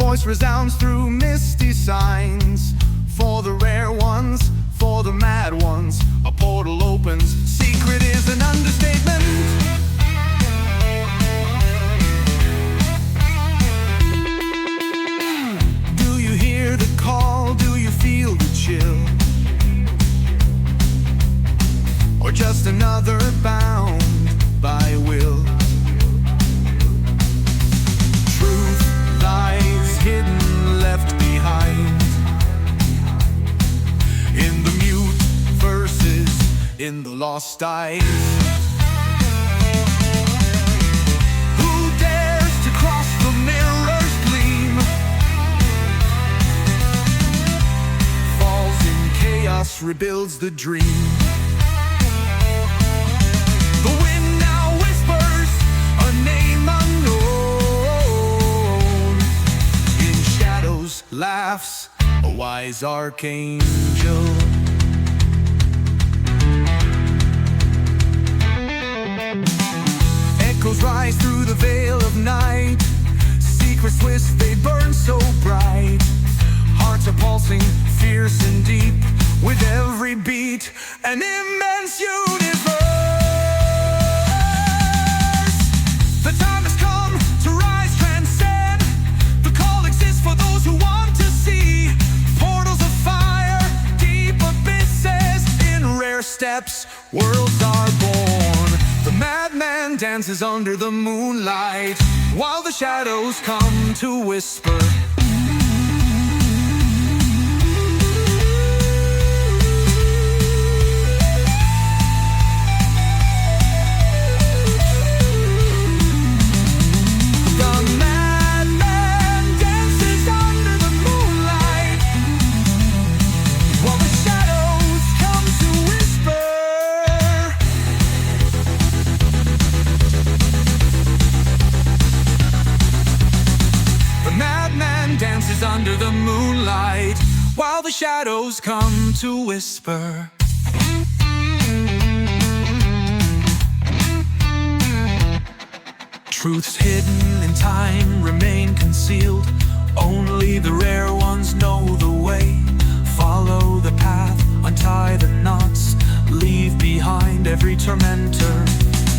voice resounds through misty signs. For the rare ones, for the mad ones, a portal opens. Secret is an understatement. Do you hear the call? Do you feel the chill? Or just another bound by will? Truth lies hidden, left behind in the mute verses, in the lost eyes. Who dares to cross the mirror's gleam? Falls in chaos once rebuilds the dream. The wind now whispers a name unknown. In shadows laughs a wise archangel. Echoes rise through the veil of night. Secrets twist, they burn so bright. Hearts are pulsing, fierce and deep. With every beat, an immense universe. The time has come to rise, transcend. The call exists for those who want to see. Portals of fire, deep abysses. In rare steps, worlds are born. The madman dances under the moonlight, while the shadows come to whisper. Dances under the moonlight, while the shadows come to whisper. Truths hidden in time remain concealed. Only the rare ones know the way. Follow the path, untie the knots. Leave behind every tormentor.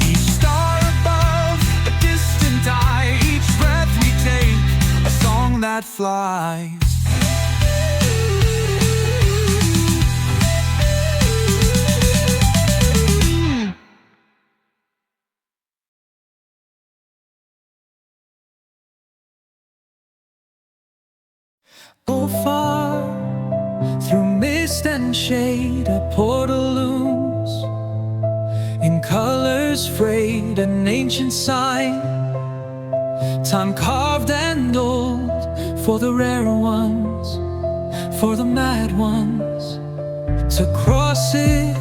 Each star above, a distant eye. Each breath we take, a song that flies. Go far through mist and shade, a portal looms. In colors frayed, an ancient sign. Time carved and old, for the rare ones, for the mad ones. To cross it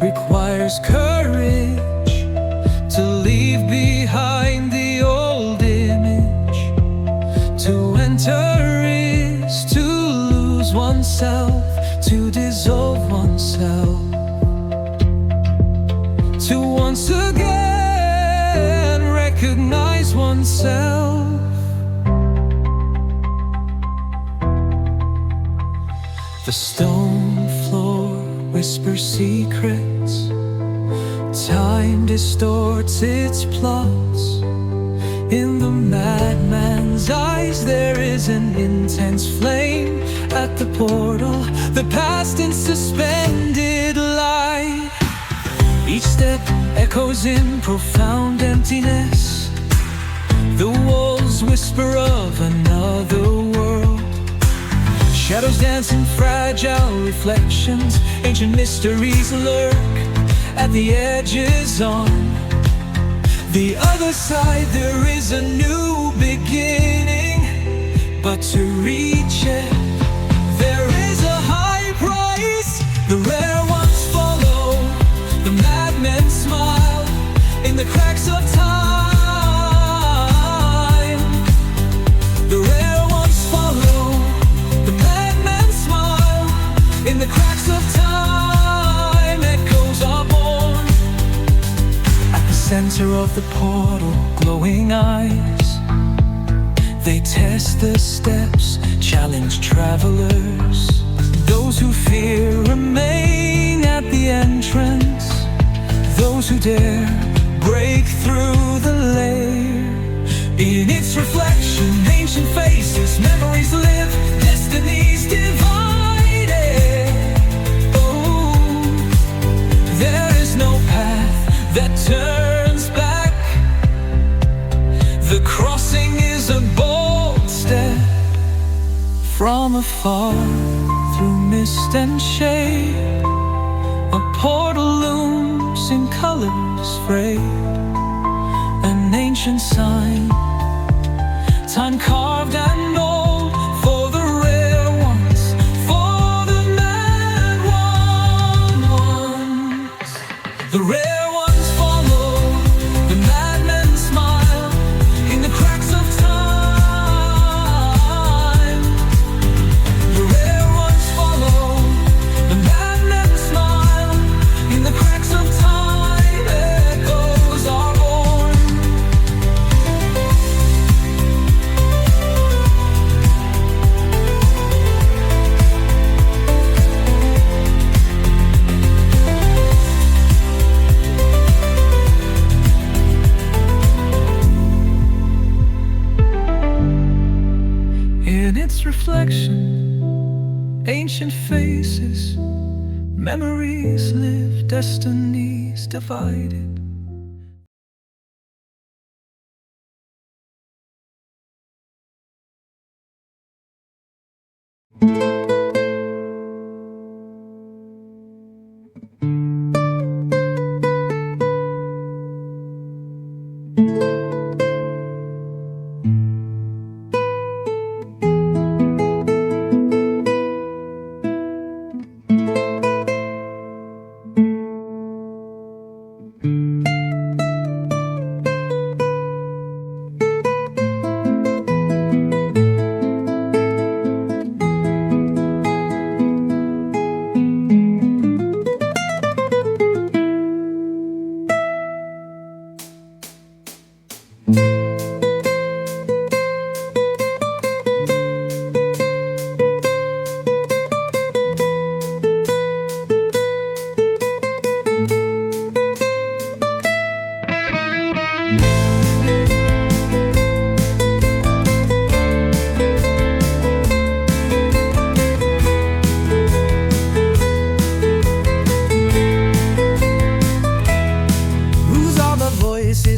requires courage, to leave behind the old image. To enter is to lose oneself, to dissolve oneself. To once again recognize oneself. The stone floor whispers secrets. Time distorts its plots. In the madman's eyes there is an intense flame. At the portal, the past in suspended light. Each step echoes in profound emptiness. The walls whisper of another world. Shadows dance in fragile reflections. Ancient mysteries lurk at the edges. On the other side there is a new beginning, but to reach it there is a high price. The rare ones follow, the madmen smile in the cracks of time. The rare ones follow, the madmen smile in the cracks of time. Echoes are born at the center of the portal, glowing eyes. They test the steps, challenge travelers. Those who fear remain at the entrance. Those who dare break through the layer. In its reflection, ancient faces, memories live, destinies divided. Oh, there is no path that turns back. The crossing is a bold step. From afar, through mist and shade, a portal looms in colors frayed. An ancient sign, time carved and old, for the rare ones, for the mad ones. The rare ones follow the madmen smile in the cracks of time. The rare ones follow the madmen smile in the cracks of time. Echoes are born. In its reflection, ancient faces, memories live, destinies divided.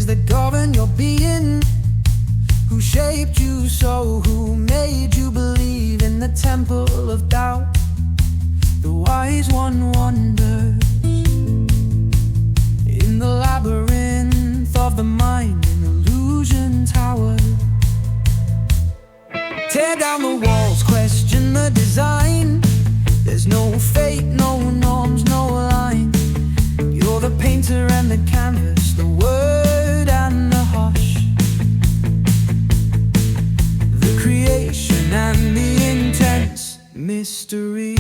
That govern your being, who shaped you so, who made you believe in the temple of doubt. The wise one wanders in the labyrinth of the mind, in illusion tower. Tear down the walls, question the design. There's no fate, no norms, no line. You're the painter and the canvas, the word and the hush, the creation and the intense mystery.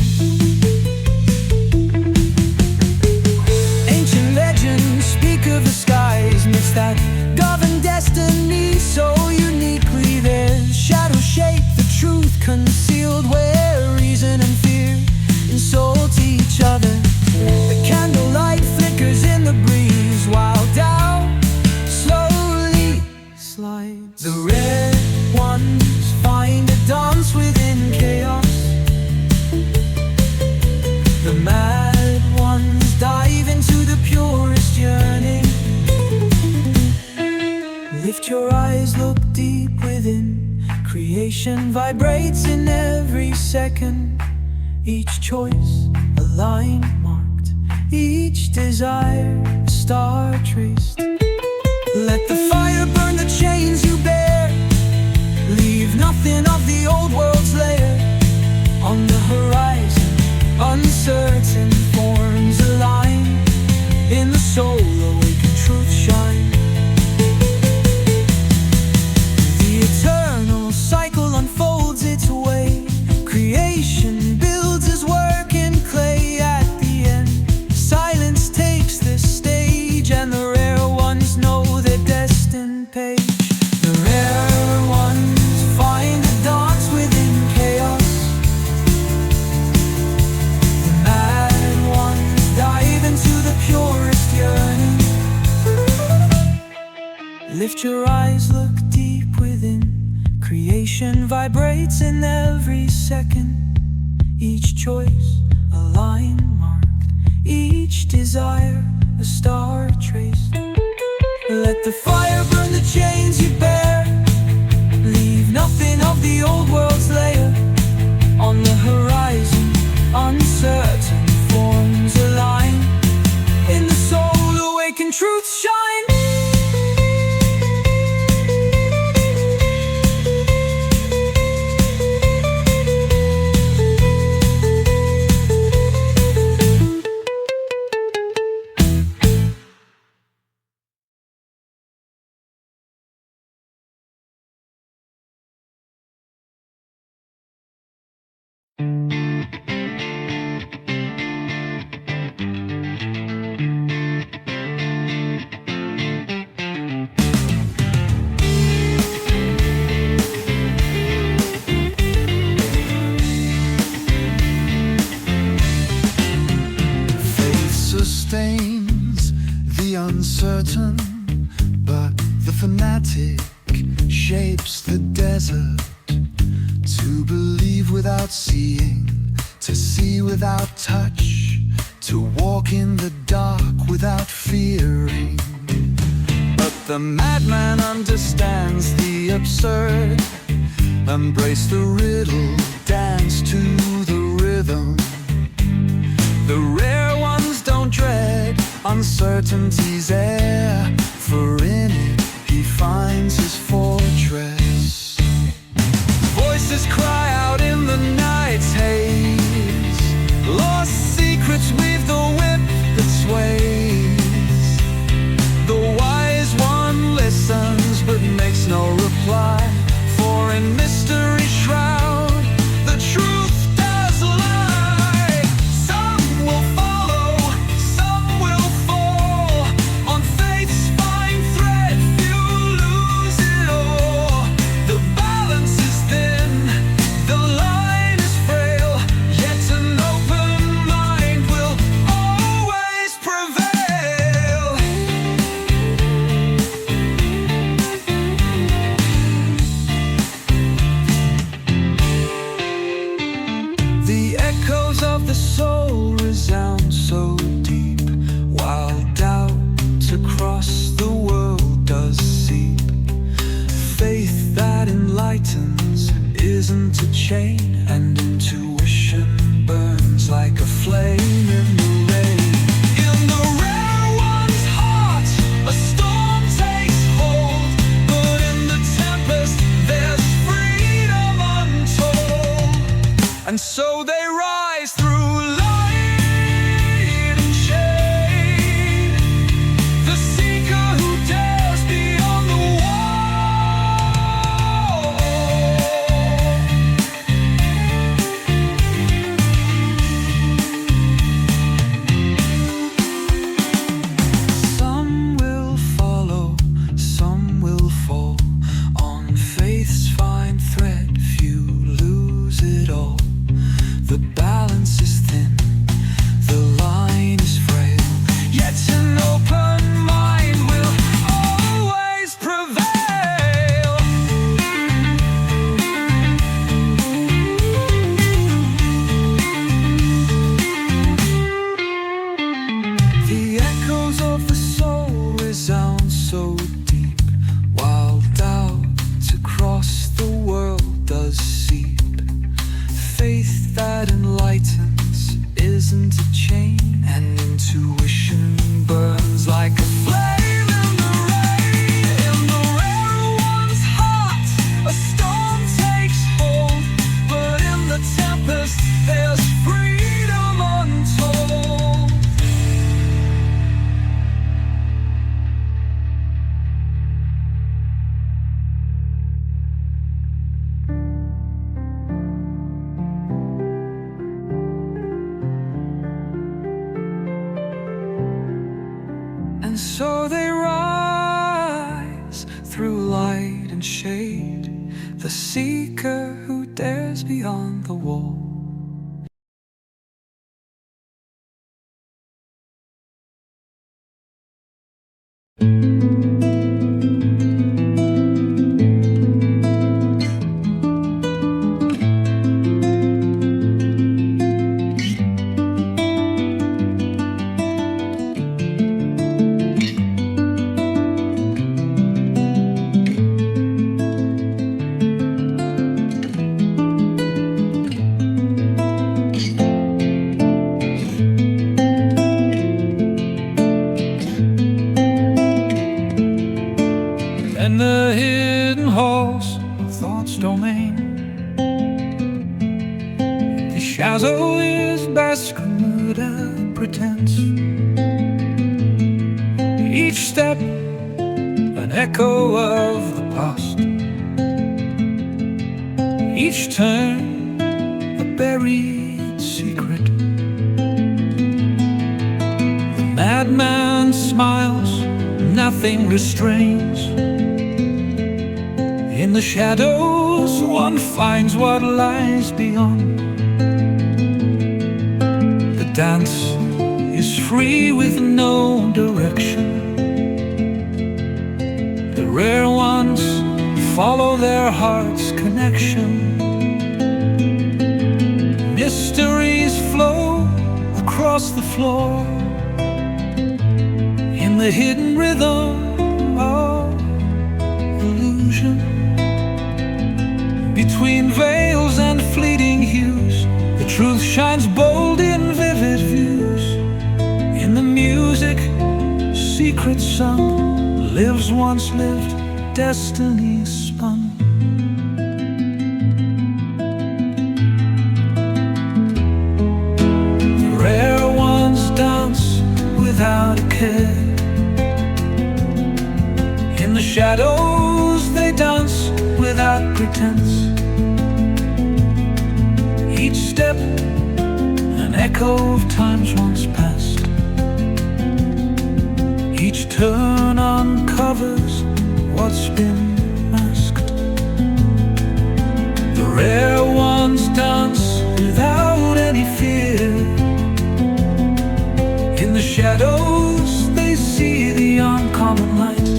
Ancient legends speak of the skies, myths that govern destiny so uniquely. Their shadows shape the truth concealed where reason and fear insult each other. The candlelight flickers in the breeze while doubt slowly slides. The red ones find a dance within chaos. The mad ones dive into the purest yearning. Lift your eyes, look deep within. Creation vibrates in every second. Each choice a line marked, each desire a star traced. Let the fire burn the chains you bear. Leave nothing of the old world's lair. On the horizon, uncertain forms align. In the soul, awakened truth shine. The eternal cycle unfolds its way. Creation builds his work in clay. At the end, silence takes the stage, and the rare ones know their destined page. The rare ones find a dance within chaos. The mad ones dive into the purest yearning. Lift your eyes, look deep within. Creation vibrates in every second. Each choice a line marked, each desire a star traced. Let the fire burn the chains you bear. Leave nothing of the old world's lair. On the horizon, uncertain forms align. In the soul, awakened truth shine. uncertain, but the fanatic shapes the desert. To believe without seeing, to see without touch, to walk in the dark without fearing. But the madman understands the absurd. Embrace the riddle, dance to the rhythm. The rare ones don't dread uncertainty's air, for in it he finds his fortress. Voices cry out in the night's haze, lost secrets weave the whip that sways. The wise one listens but makes no reply, for in mystery shroud the truth does lie. Some will follow, some will fall, on faith's fine thread few lose it all. The balance is thin, the line is frail, yet an open mind will always prevail. The echoes of the soul resound so deep, while doubt across the world does seep. Faith that enlightens isn't a chain, and intuition burns like a flame in the rain. In the rare one's heart, a storm takes hold, but in the tempest there's freedom untold. And so they rise through light and shade, the seeker who dares beyond the wall. Some will follow, some will fall, on faith's fine thread few lose it all. The balance is thin, the line is frail, yet an open mind will always prevail. The echoes of the soul resound so deep, while doubt across the world does seep. Faith that enlightens isn't a chain, and intuition burns like a flame in the rain. In the rare one's heart, a storm takes hold, but in the tempest there's freedom untold. And so they rise through light and shade, the seeker who dares beyond the wall. And the hidden halls of thought's domain, the shadow is basket and pretense. Each step an echo of the past, each turn a buried secret. The madman smiles, nothing restrains. In the shadows one finds what lies beyond. The dance is free with no direction. rare ones follow their heart's connection. Mysteries flow across the floor in the hidden rhythm of illusion. Between veils and fleeting hues, the truth shines bold in vivid views. In the music, secret sung, lives once lived, destiny spun. The rare ones dance without a care. In the shadows they dance without pretense. Each step an echo of times once past. Each turn uncovers what's been masked. The rare ones dance without any fear. In the shadows they see the uncommon light.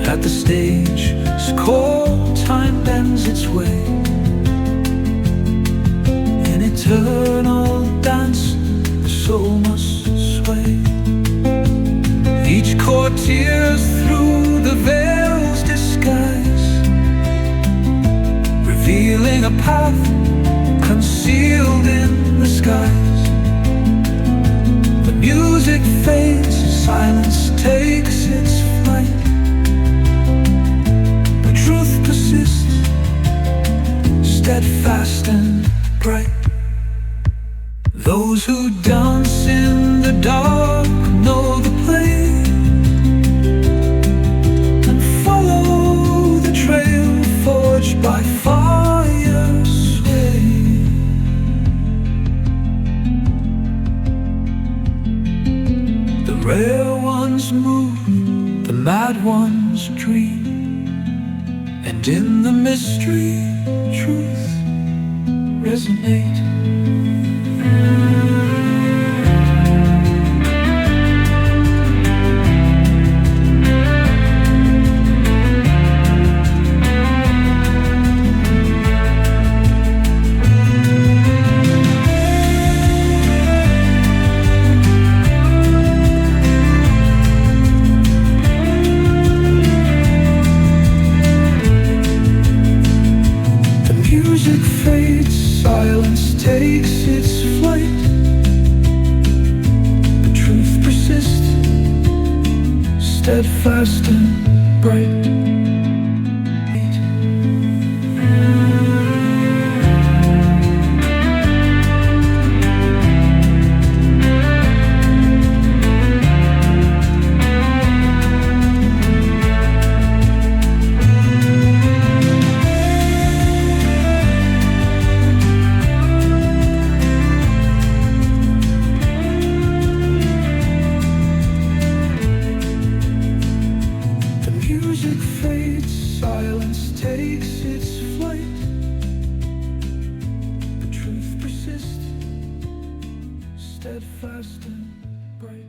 At the stage's core, time bends its way. In eternal dance, the soul must sway. Each chord tears through the veil's disguise, revealing a path concealed in the skies. The music fades, silence takes its flight. The truth persists, steadfast and bright. Those who dance in the dark know the play and follow the trail forged by fire's sway. The rare ones move, the mad ones dream, and in the mystery, truth resonate. Music fades, silence takes its flight. The truth persists, steadfast and bright. Music fades, silence takes its flight. The truth persists, steadfast and bright.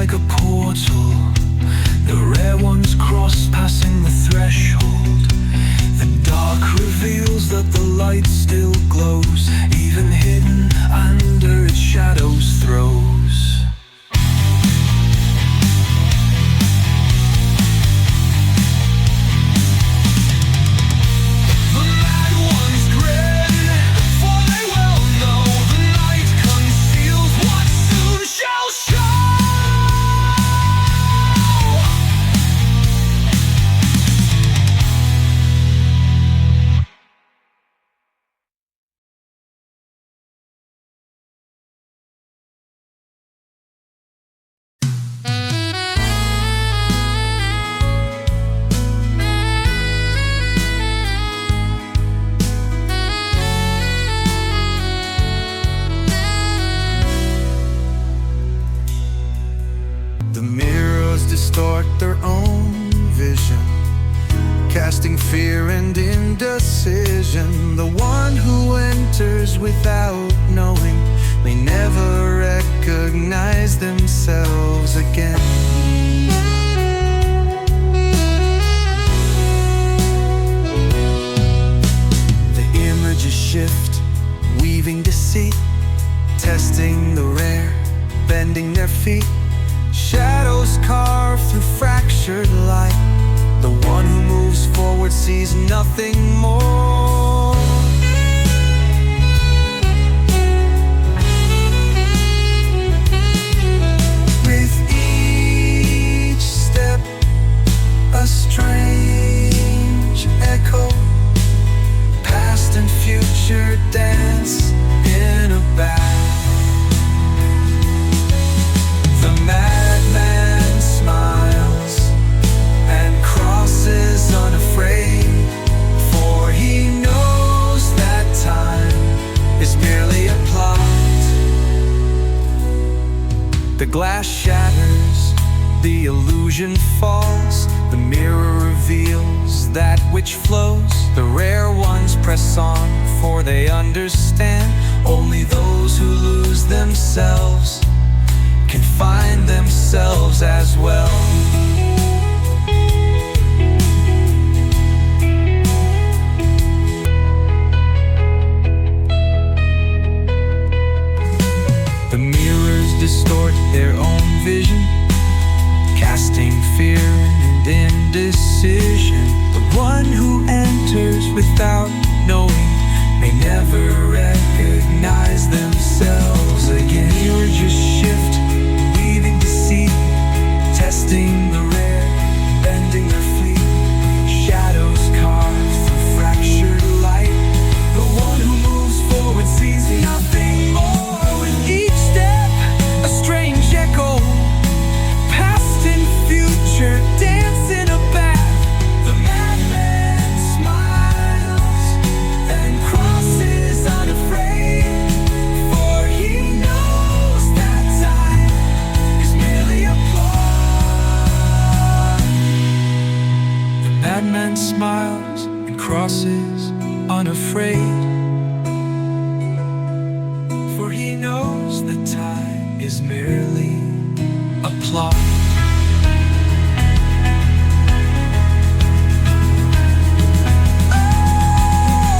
like a portal. The rare ones cross, passing the threshold. The dark reveals that the light still glows, even hidden under its shadow's throes. The mad ones grin, for they well know the night conceals what soon shall show. The mirrors distort their own vision, casting fear and indecision. The one who enters without knowing may never recognize themselves again. The images shift, weaving deceit, testing the rare, bending their feet. Shadows carve through fractured light. The one who moves forward sees nothing more. With each step, a strange echo. Past and future dance in a bath. The madman smiles and crosses unafraid, for he knows that time is merely a plot. The glass shatters, the illusion falls. The mirror reveals that which flows. The rare ones press on, for they understand. Only those who lose themselves can find themselves as well. The mirrors distort their own vision, casting fear and indecision. The one who enters without knowing may never recognize themselves again. You're just shift, weaving deceit, testing the rare, bending their feet. Shadows carve through fractured light. The one who moves forward sees nothing more. With each step, a strange echo. Past and future dance in a bath. The madman smiles and crosses unafraid, for he knows that time is merely a plot. The madman smiles and crosses unafraid, for he knows that time is merely a plot.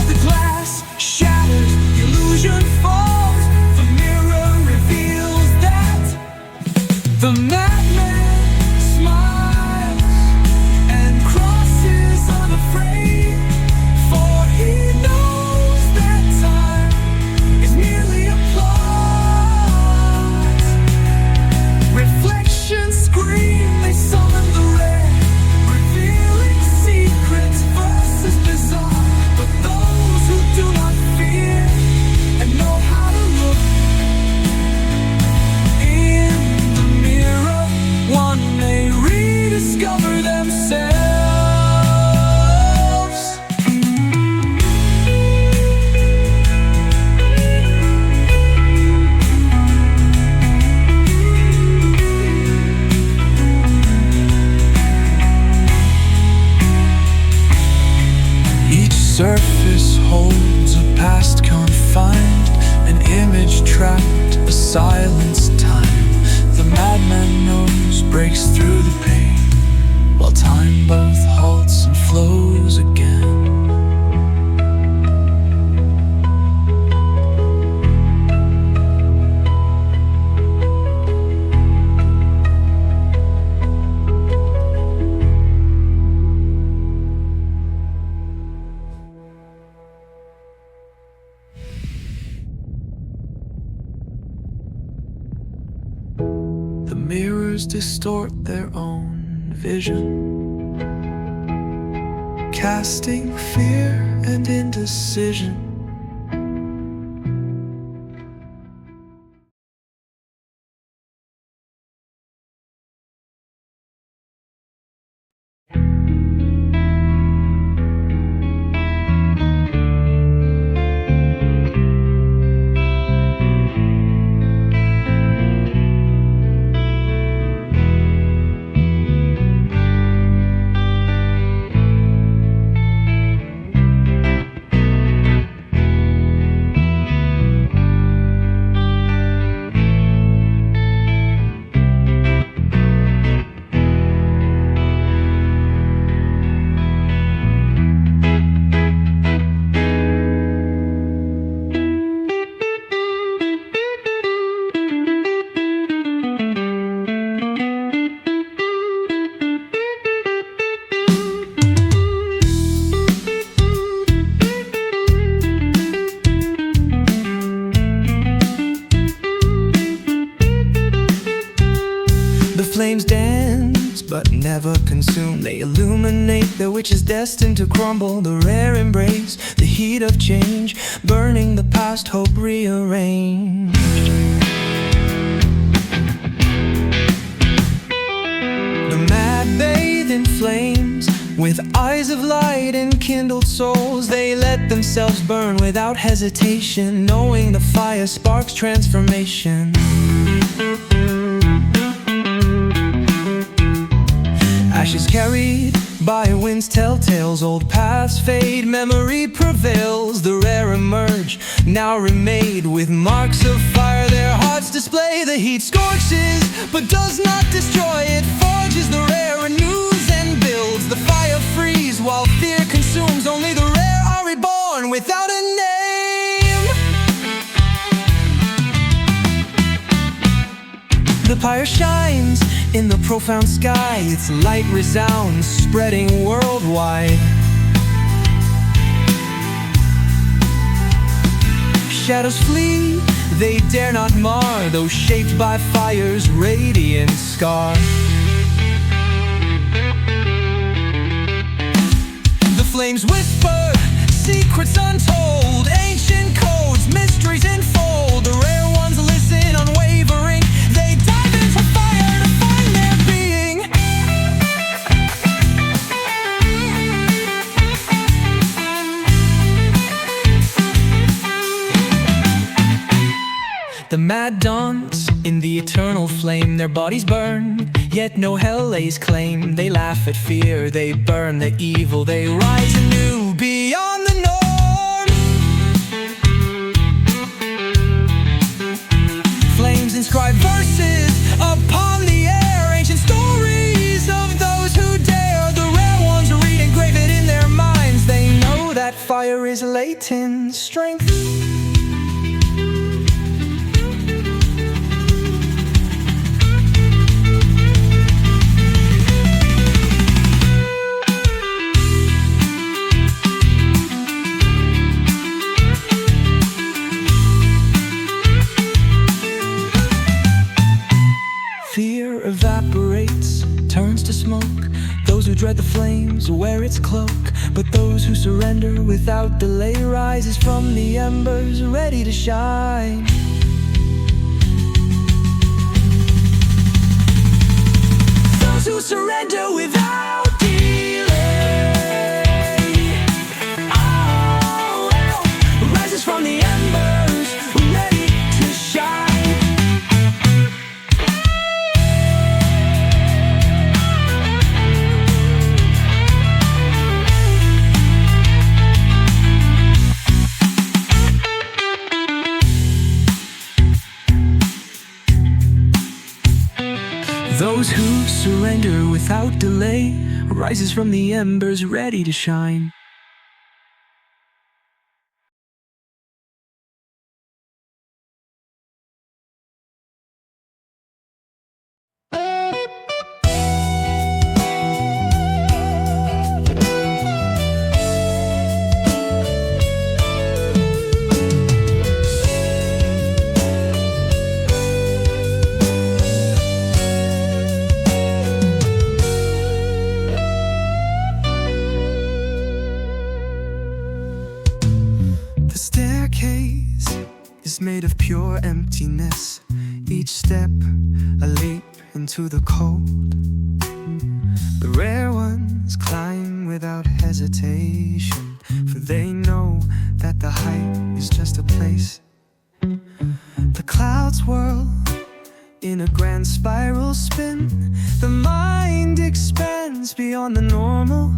The glass shatters, the illusion falls. The mirror reveals that the madman smiles and crosses unafraid, for he knows that time is merely a plot. Reflections others distort their own vision, casting fear and indecision. Flames dance, but never consume. They illuminate that which is destined to crumble. The rare embrace, the heat of change, burning the past, hope rearranged. The mad bathe in flames, with eyes of light and kindled souls. They let themselves burn without hesitation, knowing the fire sparks transformation. Ashes carried by wind's telltales, old paths fade, memory prevails. The rare emerge, now remade, with marks of fire their hearts display. The heat scorches, but does not destroy. It forges the rare, renews and builds. The fire frees, while fear consumes. Only the rare are reborn without a name. The pyre shines in the profound sky, its light resounds, spreading worldwide. Shadows flee, they dare not mar, though shaped by fire's radiant scar. The flames whisper, secrets untold, ancient codes, mysteries unfold. The rare ones listen unwavering, they dive into fire to find their being. The mad dance in the eternal flame, their bodies burn, yet no hell lays claim. They laugh at fear, they burn the evil, they rise anew beyond the norm. Flames inscribe verses upon the air, ancient stories of those who dare. The rare ones read, engrave it in their minds. They know that fire is latent strength. Fear evaporates, turns to smoke. Those who dread the flames wear its cloak, but those who surrender without delay rises from the embers, ready to shine. Those who surrender without delay, oh, well, rises from the embers, ready to shine. Those who surrender without delay rises from the embers, ready to shine. The staircase is made of pure emptiness, each step a leap into the cold. The rare ones climb without hesitation, for they know that the height is just a place. The clouds whirl in a grand spiral spin. The mind expands beyond the normal.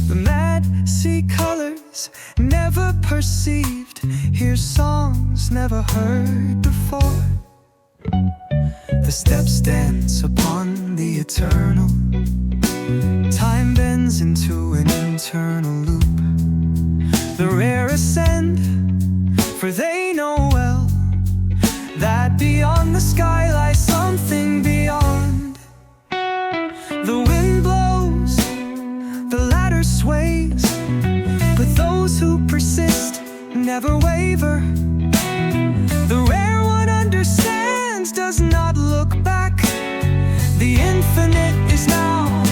The mad see colors never perceived, hear songs never heard before. The steps dance upon the eternal. Time bends into an internal loop. The rare ascend, for they know well that beyond the sky lies something beyond. The wind blows, the ladder sways, but those who persist never waver. The rare one understands, does not look back. The infinite is now,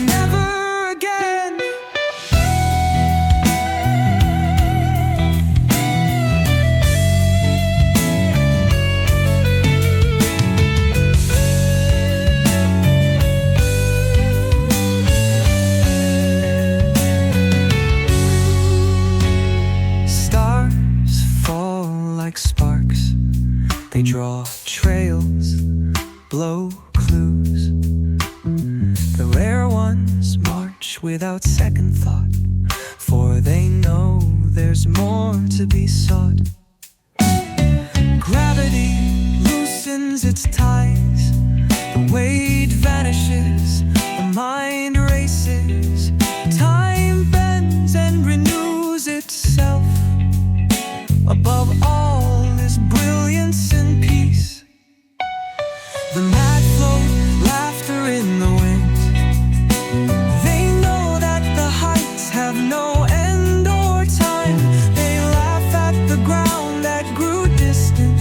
never again. Stars fall like sparks. They draw trails, blow clues. The rare ones march without second thought, for they know there's more to be sought. Gravity loosens its ties. The weight vanishes, the mind races. Time bends and renews itself. Above all is brilliance and peace. The mad float, laughter in the wind. They know that the heights have no end or time. They laugh at the ground that grew distant,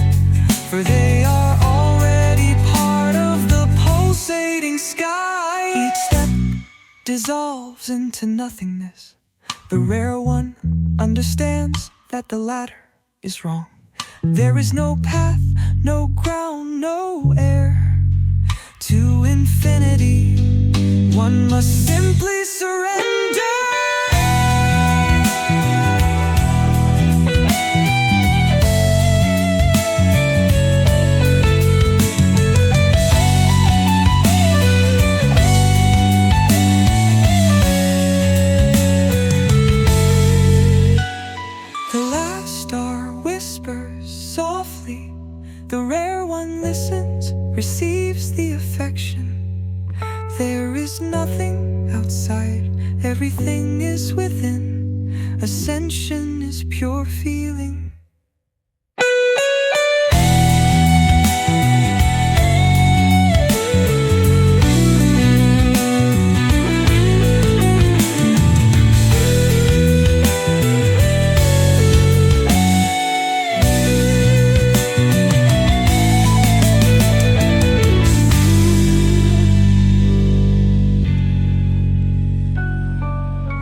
for they are already part of the pulsating sky. Each step dissolves into nothingness. The rare one understands that the ladder is wrong. There is no path, no ground, no air. To infinity, one must simply surrender. The last star whispers softly. The rare one listens, receives the affection. There is nothing outside, everything is within. Ascension is pure feeling.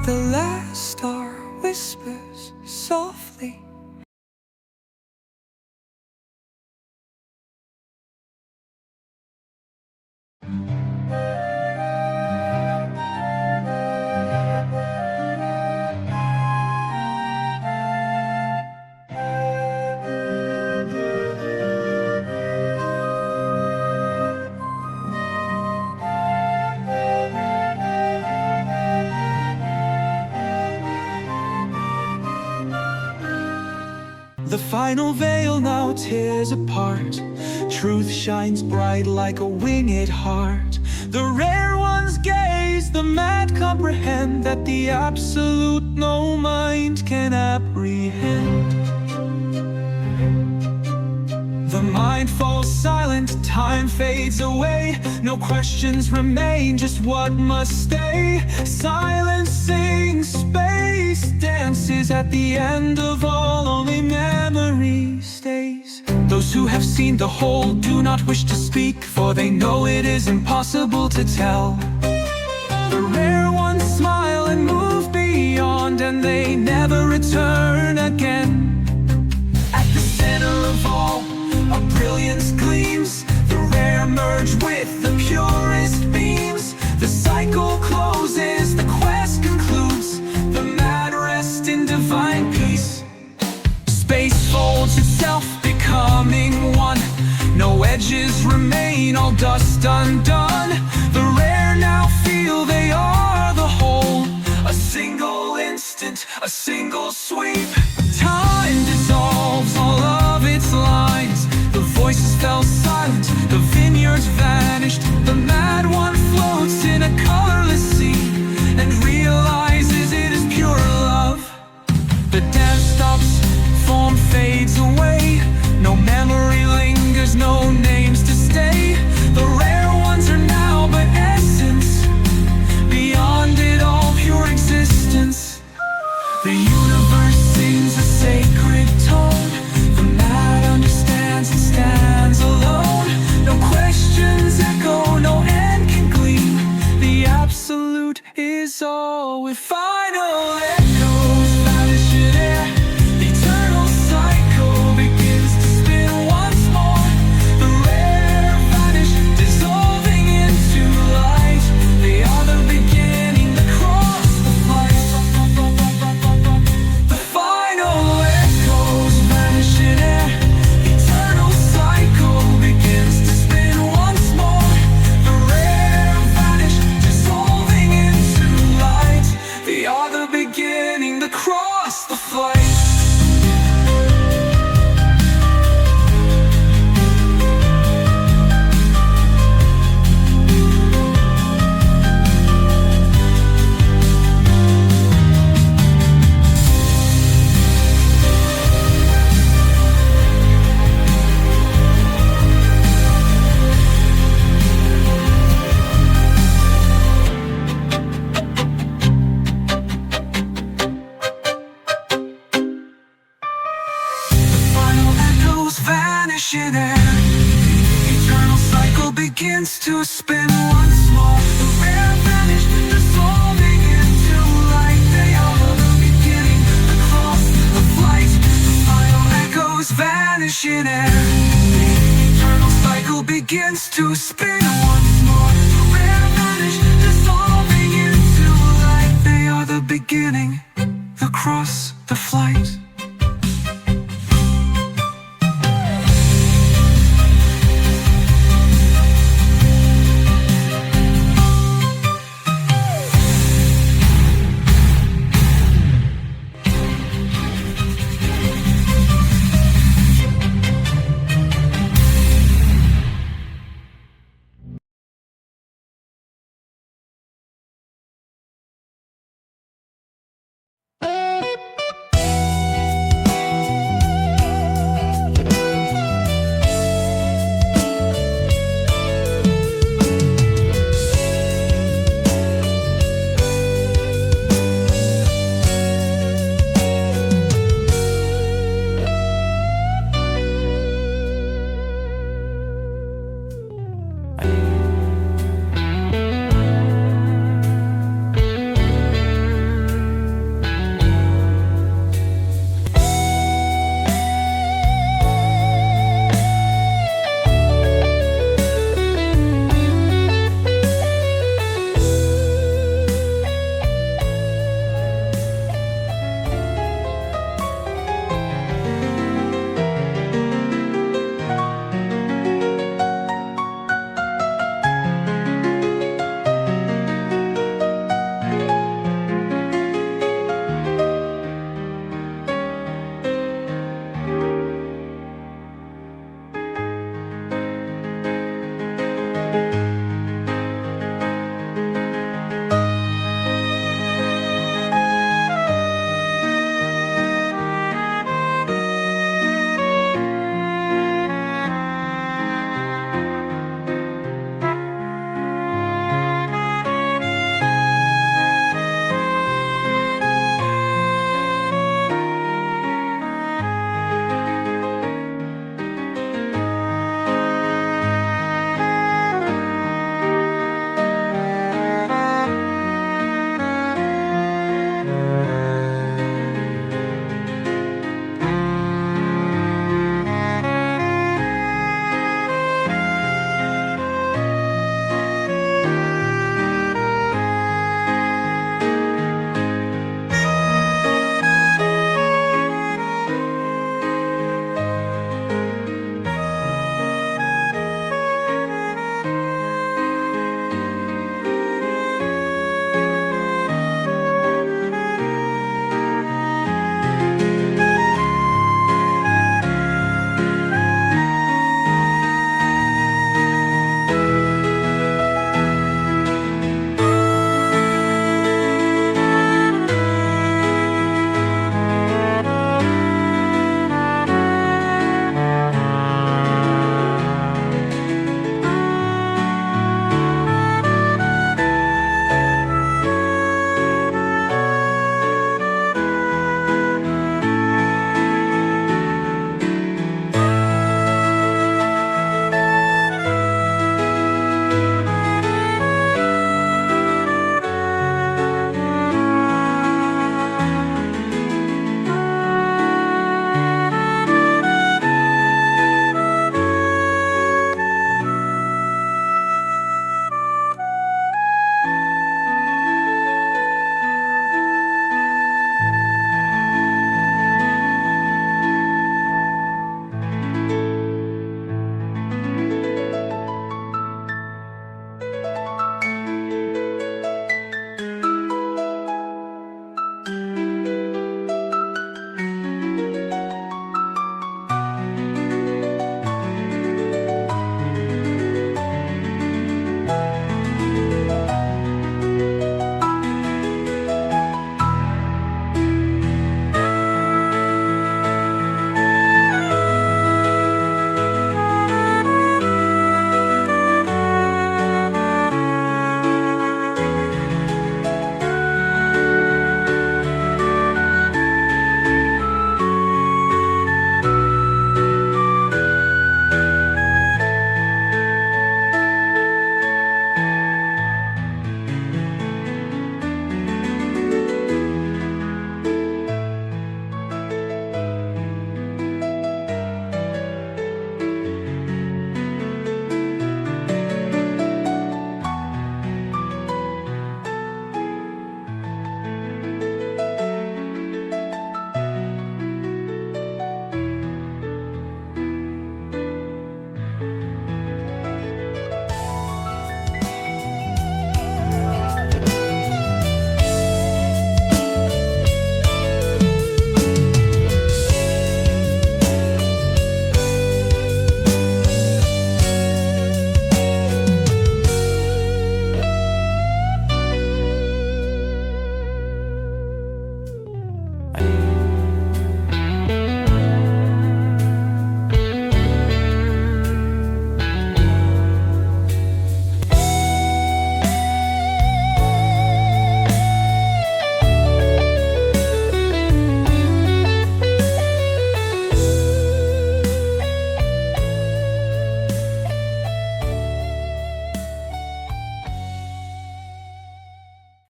The last star whispers softly. The final veil now tears apart. Truth shines bright like a winged heart. The rare ones gaze, the mad comprehend that the absolute no mind can apprehend. The mind falls silent, time fades away. No questions remain, just what must stay. Silence sings, space dances. At the end of all, only memory stays. Those who have seen the whole do not wish to speak, for they know it is impossible to tell. The rare ones smile and move beyond beyond, and they never return again. At the center of all, a brilliance gleams. The rare merge with the purest beams. The cycle closes, the quest concludes. The mad rest in divine peace. Space folds itself, becoming one. No edges remain, all dust undone. The rare now feel they are the whole. A single instant, a single sweep. Time dissolves all of its lines. The voices fell silent, the vineyards vanished. The mad one floats in a colorless sea and realizes it is pure love. The dance stops, form fades away. No memory lingers, no names to stay. The rare ones are now but essence. Beyond it all, pure existence. The universe sings a sacred tone. The mad understands and stands alone. No questions echo, no end can gleam. The absolute is all with final echoes vanish in air. The eternal cycle begins to spin once more. The rare vanish, dissolving into light. They are the beginning, the cross, the flight. The final echoes vanish in air. The eternal cycle begins to spin once more. The rare vanish, dissolving into light. They are the beginning, the cross, the flight. Vanish in air. Eternal cycle begins to spin once more. The rare vanish, dissolving into light. They are the beginning, the cross, the flight. The final echoes vanish in air. Eternal cycle begins to spin once more. The rare vanish, dissolving into light. They are the beginning, the cross, the flight.